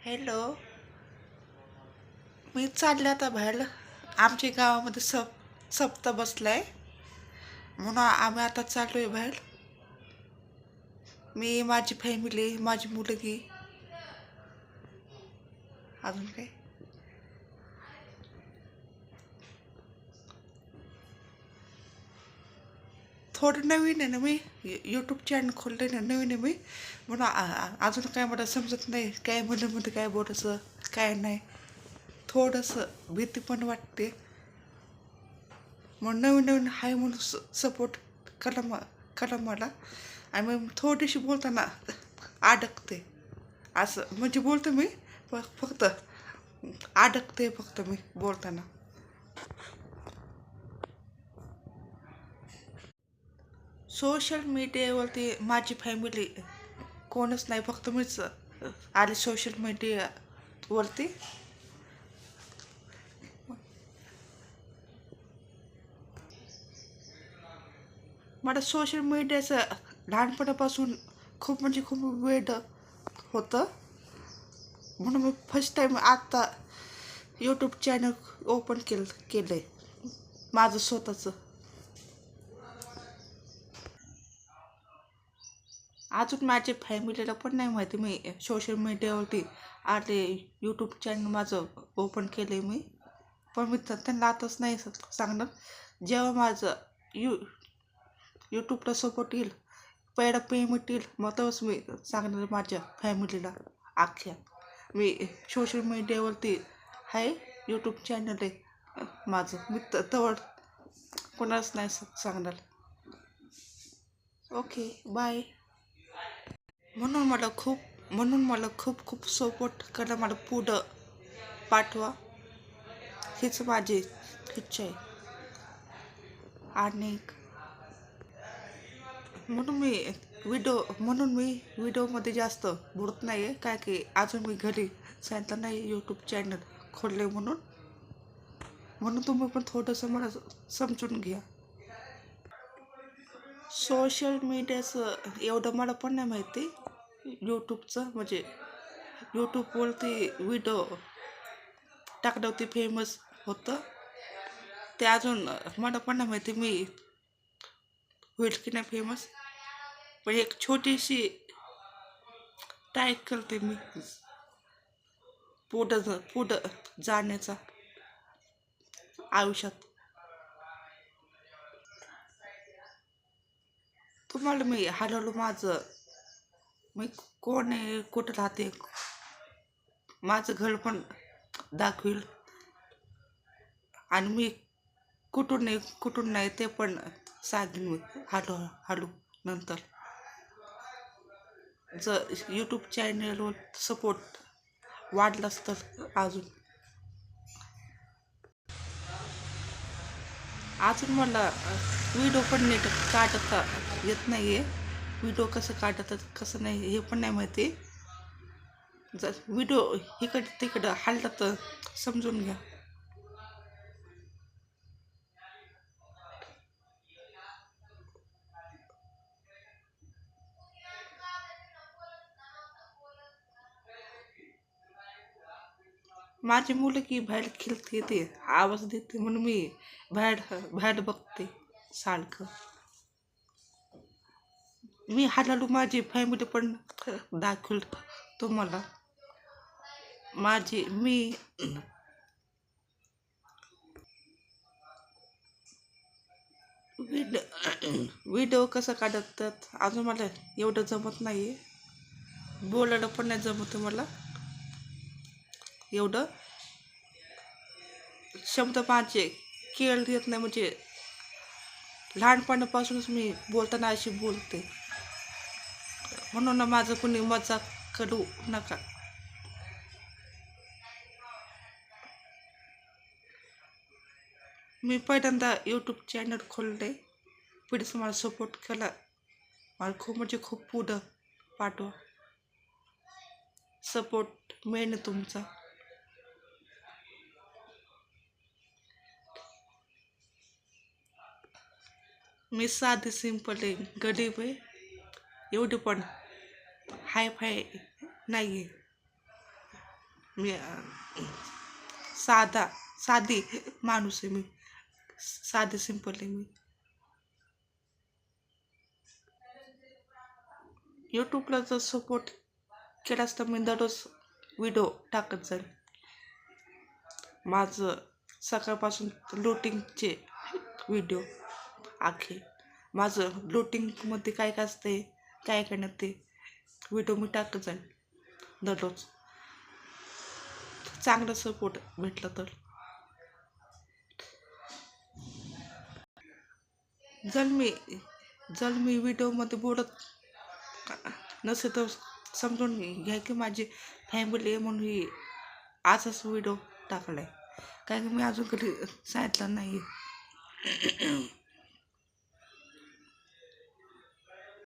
Hello. मी चालले आता बाहेर. आमच्या गावामध्ये सप्ताह बसलाय म्हणून आम्ही आता चाललोय बाहेर. मी, माझी फॅमिली, माझी मुलगी. अजून काय? थोडं नवीन आहे ना मी. यूट्यूब चॅनल खोलले ना, नवीन आहे मी म्हणून अजून काय मला समजत नाही, काय मध्ये काय बोलायचं काय नाही. थोडंसं भीती पण वाटते. मग नवीन नवीन आहे म्हणून सपोर्ट करा मला. आणि मग थोडीशी बोलताना अडकते. असं म्हणजे बोलते मी, फक्त अडकते फक्त मी बोलताना. सोशल मीडियावरती माझी फॅमिली कोणच नाही, फक्त मीच आले सोशल मीडियावरती. मला सोशल मीडियाचं लहानपणापासून खूप म्हणजे खूप वेड होतं. म्हणून मी फर्स्ट टाईम आत्ता यूट्यूब चॅनल ओपन केलं आहे माझं स्वतःचं. अजून माझ्या फॅमिलीला पण नाही माहिती मी सोशल मीडियावरती आले, यूट्यूब चॅनल माझं ओपन केलं आहे मी. पण मी त्यांना आताच नाही सांगणार. जेव्हा माझं यूट्यूबला सपोर्ट येईल, पहिला पेमेंट येईल, मग तेव्हाच मी सांगणार माझ्या फॅमिलीला अख्ख्या. मी सोशल मीडियावरती आहे, यूट्यूब चॅनल आहे माझं. मी तवर कोणालाच नाही सांगणार. Okay, bye. म्हणून मला खूप खूप सपोर्ट करा, मला पुढं पाठवा, हीच माझी इच्छा आहे. आणि म्हणून मी व्हिडिओमध्ये जास्त बोलत नाही आहे, काय की अजून मी घरी सांगितलं नाही यूट्यूब चॅनल खोलले म्हणून. तुम्ही पण थोडंसं मला समजून घ्या. सोशल मीडियाचं एवढं मला पण नाही माहिती. यूट्यूबचं म्हणजे यूट्यूबवरती व्हिडिओ टाकल्यावरती फेमस होतं ते. अजून मला पण नाही माहिती मी होईल की नाही फेमस. पण एक छोटीशी ट्राय करते मी पुढं जाण्याचा आयुष्यात. तुम्हाला मी हळूहळू माझं, मी कोण आहे, कुठं राहते, माझं घर पण दाखवील. आणि मी कुठून आहे कुठून नाही ते पण सांगेन मी हळू नंतर. जर यूट्यूब चॅनलवर सपोर्ट वाढलाच तर अजून मला व्हिडिओ पण नीट काढता येत नाही आहे. व्हिडिओ कसं काढतात कसं नाही हे पण नाही माहिती. जर व्हिडिओ इकडं तिकडं हलला तर समजून घ्या. माझी मुलगी बाहेर खेळते, ते आवाज देते म्हणून मी बाहेर बाहेर बघते सारखं. मी हळूहळू माझी फॅमिली पण दाखवेल तुम्हाला. माझी मी व्हिडिओ कसं काढतात अजून मला एवढं जमत नाही आहे. बोलायला पण नाही जमत मला एवढं. शब्द माझे केळ येत नाही, म्हणजे लहानपणापासूनच मी बोलताना अशी बोलते. म्हणून माझं कुणी मजाक करू नका. मी पहिल्यांदा यूट्यूब चॅनल खोलले, प्लीज मला सपोर्ट केला. मला खूप म्हणजे खूप पुढं पाठवा. सपोर्ट मेन तुमचा. मी साधी सिंपल आहे, गरीब आहे, एवढी पण हाय फाय नाही आहे. मी साधी माणूस आहे मी. साधे सिंपल आहे मी. यूट्यूबला जर सपोर्ट केलास तर मी दररोज व्हिडिओ टाकत जाईल. माझं सकाळपासून लुटिंगचे व्हिडिओ आखे माझं लुटिंगमध्ये काय काय असते काय काय नाही ते व्हिडिओ मी टाकत जाईल दररोज. चांगला सपोर्ट भेटला तर. जर मी व्हिडिओमध्ये बोलत नसे तर समजून घ्या की माझी फॅमिली आहे म्हणून ही आजच व्हिडिओ टाकलाय. कारण की मी अजून कधी सांगितलं नाही.